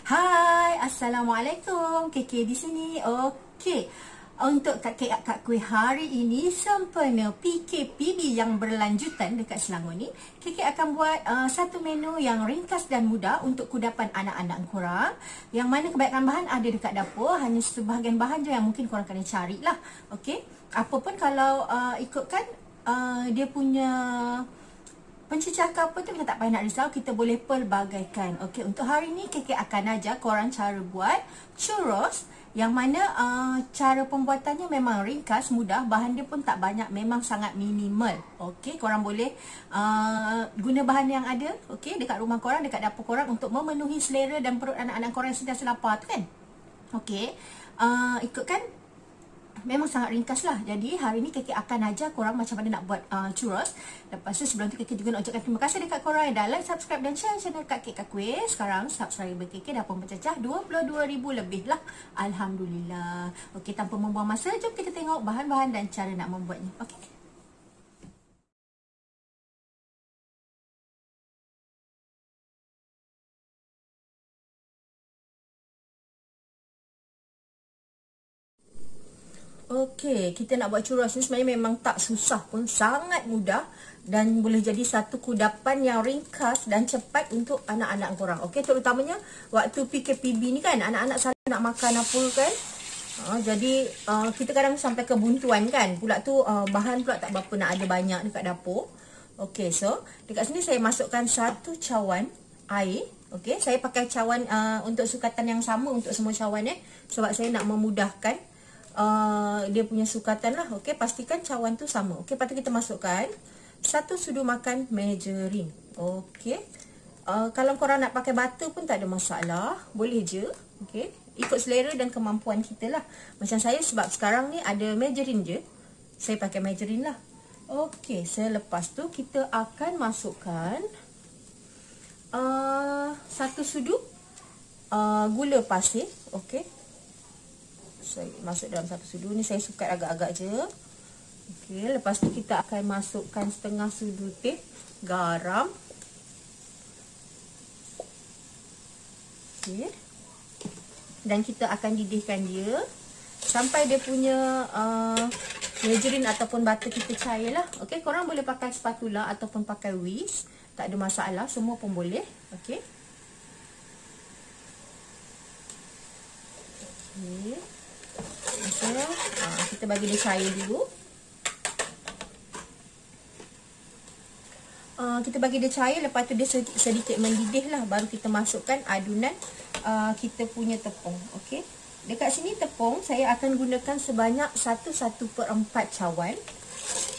Hai, Assalamualaikum. KK di sini. Okey. Untuk Kak Kuih hari ini sempena PKPB yang berlanjutan dekat Selangor ni, KK akan buat satu menu yang ringkas dan mudah untuk kudapan anak-anak korang. Yang mana kebanyakan bahan ada dekat dapur, hanya sebahagian bahan je yang mungkin korang kena carilah. Okey. Apapun kalau ikutkan dia punya pencecah ke apa tu kita tak payah nak risau, kita boleh pelbagaikan. Okey, untuk hari ni KK akan ajar korang cara buat churros yang mana cara pembuatannya memang ringkas, mudah, bahan dia pun tak banyak, memang sangat minimal. Okey, korang boleh guna bahan yang ada okey dekat rumah korang, dekat dapur korang untuk memenuhi selera dan perut anak-anak korang yang sedang lapar tu kan. Okey, ikutkan memang sangat ringkas lah. Jadi hari ni KK akan ajar korang macam mana nak buat churros. Lepas tu sebelum tu KK juga nak ucapkan terima kasih dekat korang yang dah like, subscribe dan share channel Kak Kuih. Sekarang subscriber KK dah pun mencecah 22,000 lebih lah. Alhamdulillah. Okey, tanpa membuang masa, jom kita tengok bahan-bahan dan cara nak membuatnya. Okey. Okey, kita nak buat churros ni sebenarnya memang tak susah pun, sangat mudah dan boleh jadi satu kudapan yang ringkas dan cepat untuk anak-anak korang. Okey, terutamanya waktu PKPB ni kan, anak-anak selalu nak makan apa kan. Jadi kita kadang sampai kebuntuan kan. Pula tu bahan pula tak berapa nak ada banyak dekat dapur. Okey, so dekat sini saya masukkan 1 cawan air. Okey, saya pakai cawan untuk sukatan yang sama untuk semua cawan sebab saya nak memudahkan dia punya sukatan lah. Okey, pastikan cawan tu sama. Okey, lepas tu kita masukkan 1 sudu makan margarine. Okey, kalau korang nak pakai butter pun tak ada masalah, boleh je. Okey, ikut selera dan kemampuan kita lah. Macam saya sebab sekarang ni ada margarine je, saya pakai margarine lah. Okey, selepas tu kita akan masukkan 1 sudu gula pasir. Okey, saya masuk dalam 1 sudu ni, saya sukat agak-agak je. Okey, lepas tu kita akan masukkan setengah sudu teh garam. Okey, dan kita akan didihkan dia sampai dia punya margarine ataupun butter kita cair lah. Okey, korang boleh pakai spatula ataupun pakai whisk, tak ada masalah, semua pun boleh. Okey. Okey. Kita bagi dia cair dulu. Kita bagi dia cair, lepas tu dia sedikit mendidih lah, baru kita masukkan adunan kita punya tepung. Okey, dekat sini tepung saya akan gunakan sebanyak 1/4 cawan.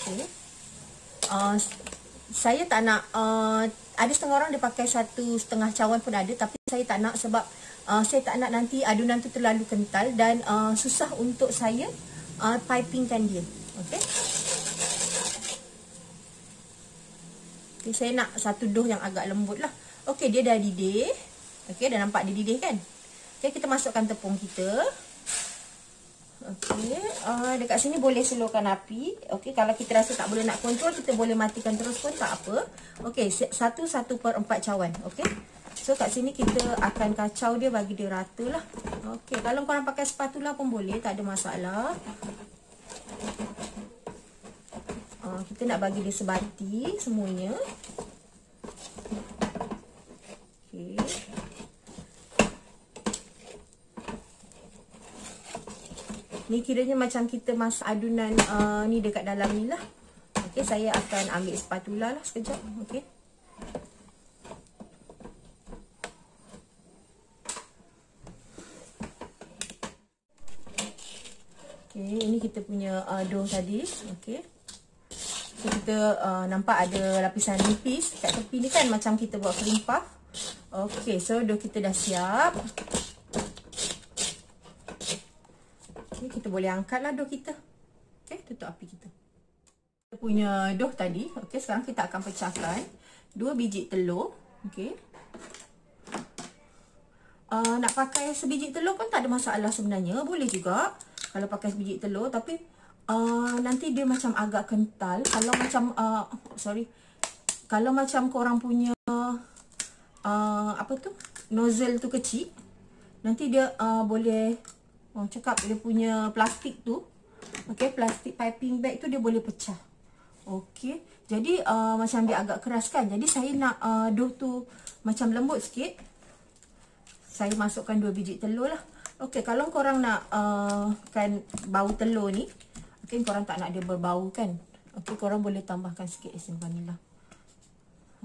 Okey, saya tak nak ada setengah orang dia pakai 1/2 cawan pun ada, tapi saya tak nak sebab saya tak nak nanti adunan tu terlalu kental dan susah untuk saya pipingkan dia. Okey. Okay, saya nak satu dough yang agak lembut lah. Okey, dia dah didih. Okey, dah nampak dia didih kan. Okey, kita masukkan tepung kita. Okey, dekat sini boleh slowkan api. Okey, kalau kita rasa tak boleh nak kontrol, kita boleh matikan terus pun tak apa. Okey, 1/4 cawan. Okey. So kat sini kita akan kacau dia, bagi dia rata lah. Okey, kalau korang pakai spatula pun boleh, tak ada masalah. Kita nak bagi dia sebati semuanya. Okey. Ni kiranya macam kita masak adunan ni dekat dalam ni lah. Okey, saya akan ambil spatula lah sekejap. Okey. Okey, ini kita punya dough tadi. Okey. So, kita nampak ada lapisan nipis kat tepi ni kan, macam kita buat cream puff. Okey, so dough kita dah siap. Okey, kita boleh angkatlah dough kita. Okey, tutup api kita. Kita punya dough tadi. Okey, sekarang kita akan pecahkan 2 biji telur. Okey. Nak pakai sebiji telur pun tak ada masalah sebenarnya, boleh juga kalau pakai sebiji telur, tapi nanti dia macam agak kental. Kalau macam kalau macam korang punya apa tu, nozzle tu kecil, nanti dia boleh cakap dia punya plastik tu, okey, plastik piping bag tu dia boleh pecah. Okey, jadi macam dia agak keras kan. Jadi saya nak dough tu macam lembut sikit. Saya masukkan 2 biji telur lah. Okey, kalau korang nak kan bau telur ni, okey, korang tak nak dia berbau kan. Okey, korang boleh tambahkan sikit esen vanila.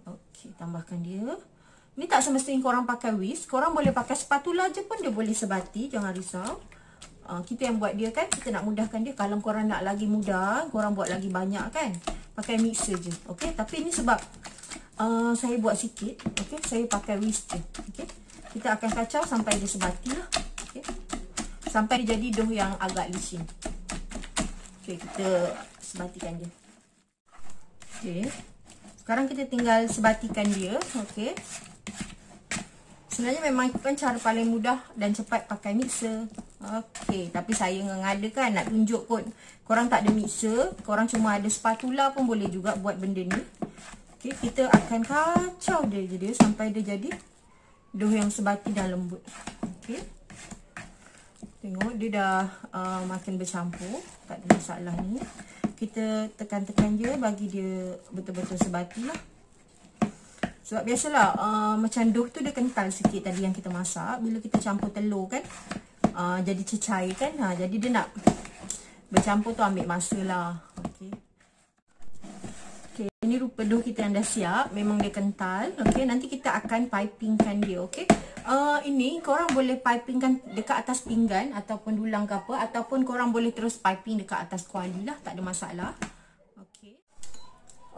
Okey, tambahkan dia. Ni tak semestinya korang pakai whisk. Korang boleh pakai spatula je pun dia boleh sebati. Jangan risau. Kita yang buat dia kan. Kita nak mudahkan dia. Kalau korang nak lagi mudah, korang buat lagi banyak kan. Pakai mixer je. Okey. Tapi ni sebab saya buat sikit. Okey. Saya pakai whisk je. Okey. Kita akan kacau sampai dia sebati lah. Okey. Sampai dia jadi dough yang agak licin. Okey. Kita sebatikan dia. Okey. Sekarang kita tinggal sebatikan dia. Okey. Sebenarnya memang itu kan cara paling mudah dan cepat pakai mixer. Okey, tapi saya ngadakan nak tunjuk kot. Korang tak ada mixer, korang cuma ada spatula pun boleh juga buat benda ni. Okey, kita akan kacau dia sampai dia jadi dough yang sebati dan lembut. Okey. Tengok dia dah makin bercampur, tak ada masalah ni. Kita tekan-tekan dia bagi dia betul-betul sebati lah. Sebab biasalah macam dough tu dia kental sikit tadi yang kita masak. Bila kita campur telur kan, jadi cecair kan. Jadi dia nak bercampur tu ambil masa lah. Okey. Okey, ini rupa dough kita yang dah siap. Memang dia kental. Okey, nanti kita akan pipingkan dia. Okey. Ini korang boleh pipingkan dekat atas pinggan ataupun dulang ke apa. Ataupun korang boleh terus piping dekat atas kuali lah. Tak ada masalah.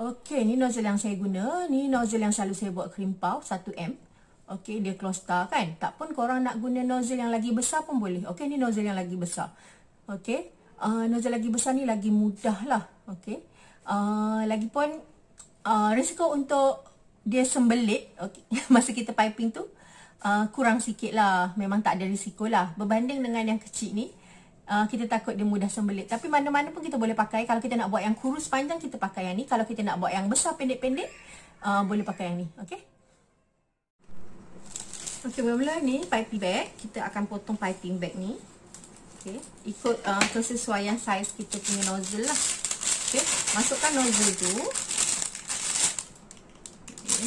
Okey, ni nozzle yang saya guna. Ni nozzle yang selalu saya buat krim puff 1M. Okey, dia close star kan. Tak pun korang nak guna nozzle yang lagi besar pun boleh. Okey, ni nozzle yang lagi besar. Okey, nozzle lagi besar ni lagi mudah lah. Okey, lagipun risiko untuk dia sembelit, okay, masa kita piping tu kurang sikit lah. Memang tak ada risiko lah. Berbanding dengan yang kecil ni, kita takut dia mudah sembelit. Tapi mana-mana pun kita boleh pakai. Kalau kita nak buat yang kurus panjang, kita pakai yang ni. Kalau kita nak buat yang besar pendek-pendek, boleh pakai yang ni. Okey. Okey, mula-mula ni piping bag. Kita akan potong piping bag ni. Okey. Ikut kesesuaian saiz kita punya nozzle lah. Okey. Masukkan nozzle tu. Okay.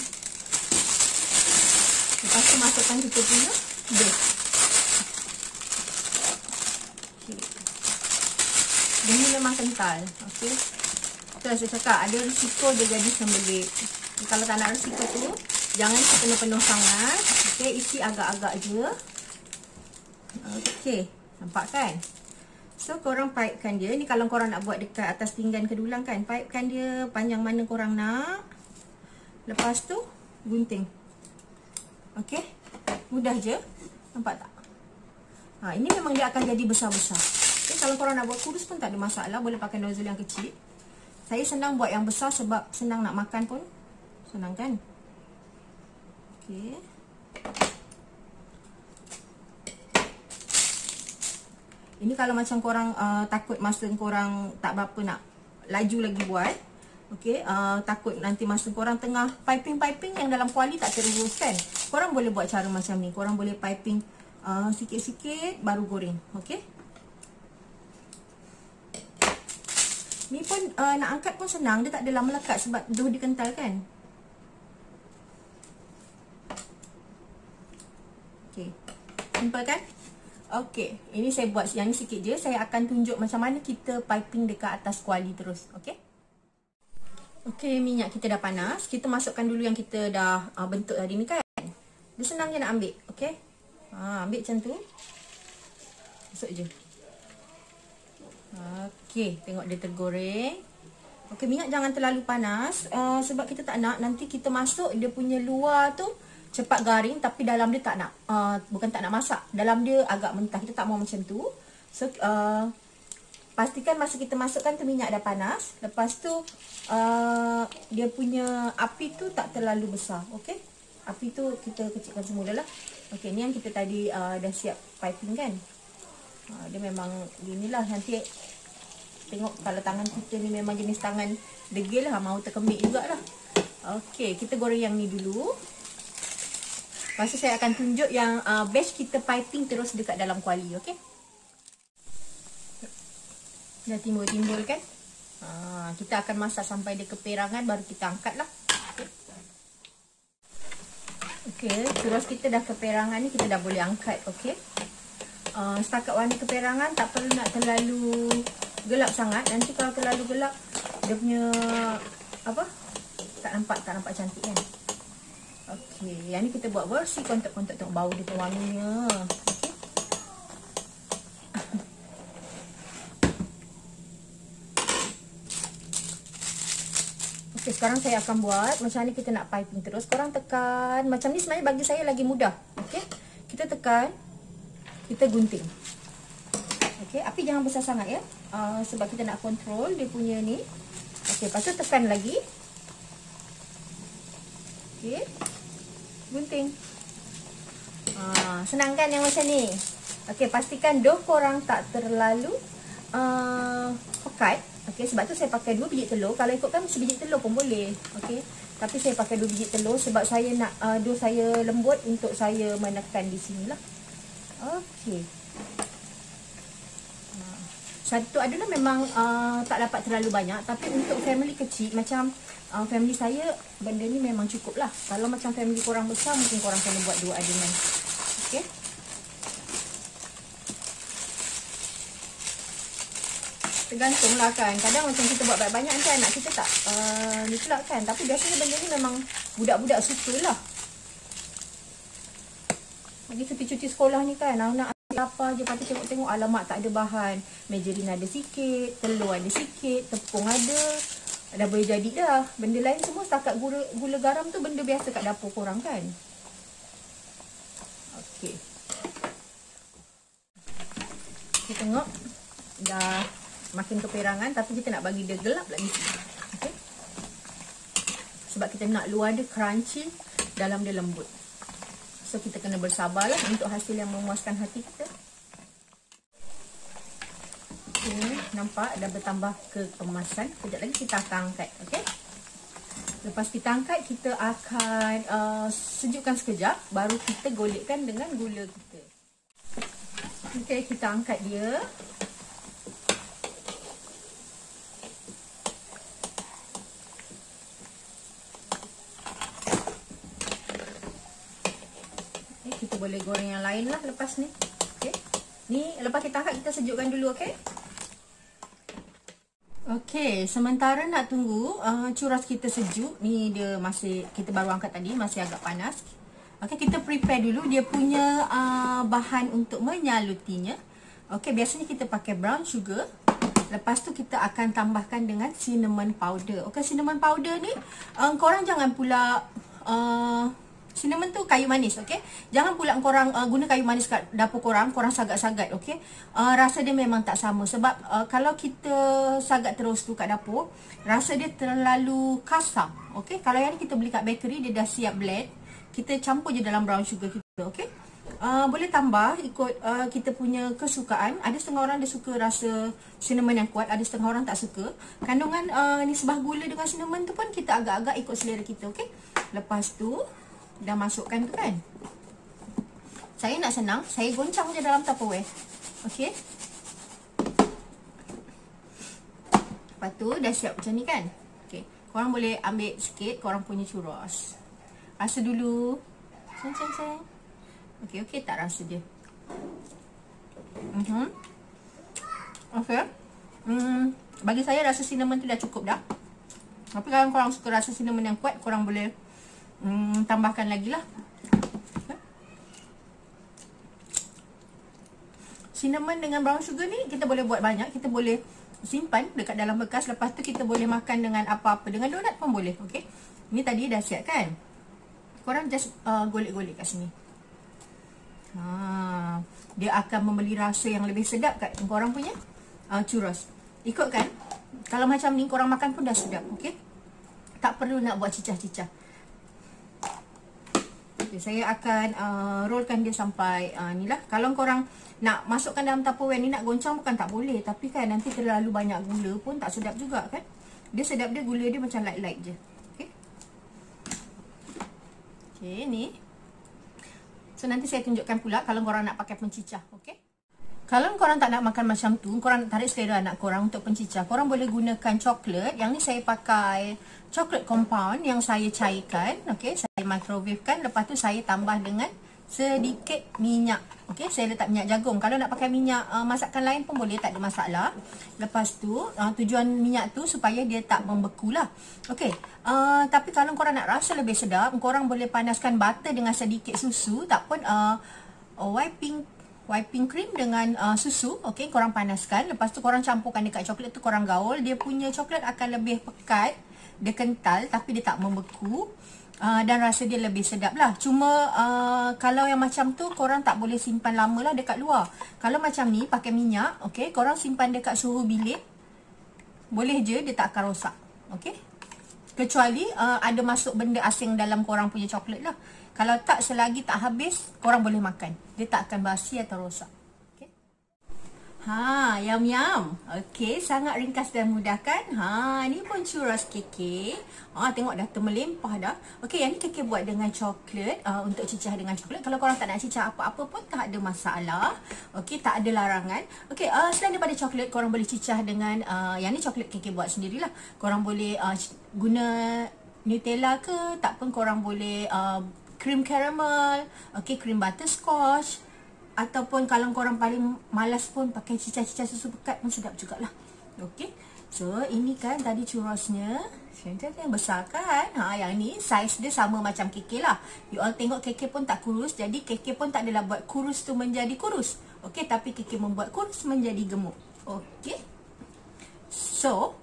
Lepas tu masukkan kita punya dough. Dia ni memang kental. Okey. Terus saya cakap ada risiko dia jadi sembelit. Kalau tak nak risiko tu, jangan penuh-penuh sangat. Okey, isi agak-agak je. Okey, nampak kan? So korang pipekan dia. Ni kalau korang nak buat dekat atas pinggan ke dulang kan, pipekan dia panjang mana korang nak. Lepas tu gunting. Okey. Mudah je. Nampak tak? Ini memang dia akan jadi besar-besar. Okay, kalau korang nak buat kurus pun tak ada masalah. Boleh pakai nozzle yang kecil. Saya senang buat yang besar sebab senang nak makan pun. Senang kan? Okay. Ini kalau macam korang takut masa korang tak berapa nak laju lagi buat. Okay, takut nanti masa korang tengah piping-piping yang dalam kuali tak terurus kan. Korang boleh buat cara macam ni. Korang boleh piping sikit-sikit baru goreng. Okay. Ni pun nak angkat pun senang. Dia tak adalah melekat sebab dough dia kental kan. Okay. Simple kan? Okay. Ini saya buat yang ni sikit je. Saya akan tunjuk macam mana kita piping dekat atas kuali terus. Okay. Okay. Minyak kita dah panas. Kita masukkan dulu yang kita dah bentuk tadi ni kan. Dia senang je nak ambil. Okay. Ambil macam tu. Masuk je. Okey, tengok dia tergoreng. Okey, minyak jangan terlalu panas sebab kita tak nak nanti kita masuk dia punya luar tu cepat garing tapi dalam dia tak nak bukan tak nak masak. Dalam dia agak mentah. Kita tak mau macam tu. So pastikan masa kita masukkan tu minyak dah panas. Lepas tu dia punya api tu tak terlalu besar. Okey. Api tu kita kecilkan semula lah. Okey, ni yang kita tadi dah siap piping kan. Dia memang ginilah nanti. Tengok kalau tangan kita ni memang jenis tangan degil lah. Mau terkemik jugalah. Okey, kita goreng yang ni dulu. Lepas tu saya akan tunjuk yang batch kita piping terus dekat dalam kuali, okey? Dah timbul-timbul kan? Kita akan masak sampai dia keperangan, baru kita angkat lah. Okey, terus kita dah keperangan ni, kita dah boleh angkat, okey? Setakat warna keperangan, tak perlu nak terlalu gelap sangat. Nanti kalau terlalu gelap, dia punya apa? Tak nampak cantik kan? Okey, yang ni kita buat bersih kontak-kontak, tengok bau dia wanginya. Okey, sekarang saya akan buat macam ni, kita nak piping terus. Korang tekan macam ni, sebenarnya bagi saya lagi mudah. Okey, kita tekan, kita gunting. Okey, api jangan besar sangat ya. Sebab kita nak kontrol dia punya ni. Okey, lepas tu tekan lagi. Okey, gunting. Senang kan yang macam ni. Okey, pastikan dough korang tak terlalu pekat. Okey, sebab tu saya pakai 2 biji telur. Kalau ikutkan sebiji telur pun boleh. Okey, tapi saya pakai 2 biji telur sebab saya nak dough saya lembut untuk saya menekan di sini lah. Okey. Satu adalah memang tak dapat terlalu banyak, tapi untuk family kecil macam family saya, benda ni memang cukup lah. Kalau macam family korang besar, mungkin korang kena buat 2 adunan. Okey. Tergantung lah kan. Kadang macam kita buat banyak-banyak nanti anak kita tak ni pula kan. Tapi biasanya benda ni memang budak-budak suka lah. Lagi cuti-cuti sekolah ni kan, anak apa je, lepas tu tengok-tengok, alamak tak ada bahan. Margarine ada sikit, telur ada sikit, tepung ada. Dah boleh jadi dah. Benda lain semua setakat gula garam tu benda biasa kat dapur korang kan. Okey. Kita tengok dah makin keperangan, tapi kita nak bagi dia gelap lagi sikit. Okey. Sebab kita nak luar dia crunchy, dalam dia lembut. So kita kena bersabarlah untuk hasil yang memuaskan hati kita. Okay, nampak dah bertambah kekemasan. Sekejap lagi kita akan angkat. Okay. Lepas kita angkat, kita akan sejukkan sekejap. Baru kita golekkan dengan gula kita. Okay, kita angkat dia. Kita boleh goreng yang lain lah lepas ni. Okay. Ni lepas kita angkat, kita sejukkan dulu. Okay. Okay, sementara nak tunggu curas kita sejuk. Ni dia masih, kita baru angkat tadi, masih agak panas. Okay, kita prepare dulu dia punya bahan untuk menyalutinya. Okay, biasanya kita pakai brown sugar. Lepas tu kita akan tambahkan dengan cinnamon powder. Okay, cinnamon powder ni korang jangan pula cinnamon tu kayu manis, okey. Jangan pula korang guna kayu manis kat dapur korang sagat-sagat, okey. Rasa dia memang tak sama sebab kalau kita sagat terus tu kat dapur, rasa dia terlalu kasar, okey. Kalau yang ni kita beli kat bakery, dia dah siap blend. Kita campur je dalam brown sugar kita, okey. Boleh tambah ikut kita punya kesukaan. Ada setengah orang dia suka rasa cinnamon yang kuat, ada setengah orang tak suka. Kandungan nisbah gula dengan cinnamon tu pun kita agak-agak ikut selera kita, okey. Lepas tu dah masukkan tu kan. Saya nak senang, saya goncang je dalam Tupperware. Okey. Lepas tu dah siap macam ni kan. Okey. Korang boleh ambil sikit korang punya churros. Rasa dulu. Sayang. Okey, tak rasa dia. Okey. Bagi saya rasa cinnamon tu dah cukup dah. Tapi kalau korang suka rasa cinnamon yang kuat, korang boleh tambahkan lagi lah. Cinnamon dengan brown sugar ni kita boleh buat banyak. Kita boleh simpan dekat dalam bekas. Lepas tu kita boleh makan dengan apa-apa. Dengan donat pun boleh. Okay. Ni tadi dah siap kan. Korang just golek-golek kat sini. Dia akan memberi rasa yang lebih sedap kat korang punya churros. Ikut kan. Kalau macam ni korang makan pun dah sedap. Okay. Tak perlu nak buat cicah-cicah. Okay, saya akan rollkan dia sampai ni lah. Kalau korang nak masukkan dalam Tupperware ni, nak goncang bukan tak boleh. Tapi kan nanti terlalu banyak gula pun tak sedap juga kan. Dia sedap dia, gula dia macam light-light je. Okay. Okay, ni. So nanti saya tunjukkan pula kalau korang nak pakai pencicah, okey? Kalau korang tak nak makan macam tu, korang nak tarik selera anak korang untuk pencicah, korang boleh gunakan coklat. Yang ni saya pakai coklat compound yang saya cairkan, okey, saya microwavekan, lepas tu saya tambah dengan sedikit minyak. Okey, saya letak minyak jagung. Kalau nak pakai minyak masakan lain pun boleh, tak ada masalah. Lepas tu tujuan minyak tu supaya dia tak membeku lah. Okey, tapi kalau korang nak rasa lebih sedap, korang boleh panaskan butter dengan sedikit susu, tak pun whipping cream dengan susu. Okey, korang panaskan, lepas tu korang campurkan dekat coklat tu, korang gaul. Dia punya coklat akan lebih pekat, dia kental tapi dia tak membeku. Dan rasa dia lebih sedap lah. Cuma kalau yang macam tu korang tak boleh simpan lama lah dekat luar. Kalau macam ni pakai minyak, okey, korang simpan dekat suhu bilik, boleh je, dia tak akan rosak. Okey, kecuali ada masuk benda asing dalam korang punya coklat lah. Kalau tak, selagi tak habis, korang boleh makan. Dia tak akan basi atau rosak. Okay. Yum. Okey, sangat ringkas dan mudah kan? Ni pun churros keke. Tengok dah termelimpah dah. Okey, yang ni keke buat dengan coklat, untuk cicah dengan coklat. Kalau korang tak nak cicah apa-apa pun tak ada masalah. Okey, tak ada larangan. Okey, selain daripada coklat, korang boleh cicah dengan yang ni coklat keke buat sendirilah. Korang boleh guna Nutella ke, tak pun korang boleh cream caramel, okey, cream butterscotch, ataupun kalau korang paling malas pun pakai cicah-cicah susu pekat pun sedap jugalah. Okey, so ini kan tadi churrosnya, yang besar kan? Yang ni saiz dia sama macam keke lah. You all tengok keke pun tak kurus, jadi keke pun tak adalah buat kurus tu menjadi kurus. Okey, tapi keke membuat kurus menjadi gemuk. Okey, so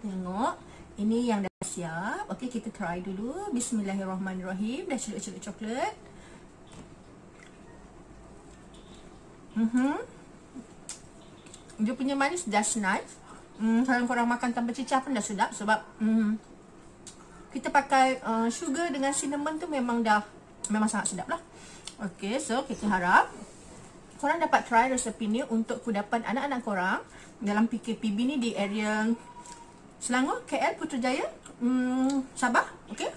tengok. Ini yang dah siap. Okey, kita try dulu. Bismillahirrahmanirrahim. Dah celup-celup coklat. Dia punya manis just nice. Kalau korang makan tanpa cicah pun dah sedap. Sebab kita pakai sugar dengan cinnamon tu memang sangat sedap lah. Okey, so kita harap korang dapat try resepi ni untuk kudapan anak-anak korang dalam PKPB ni di area Selangor, KL, Putrajaya, Sabah, okey?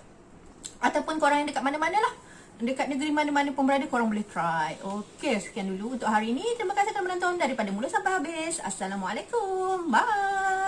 Ataupun korang yang dekat mana-mana lah. Dekat negeri mana-mana pun berada, korang boleh try. Okey, sekian dulu untuk hari ini. Terima kasih telah menonton daripada mula sampai habis. Assalamualaikum. Bye.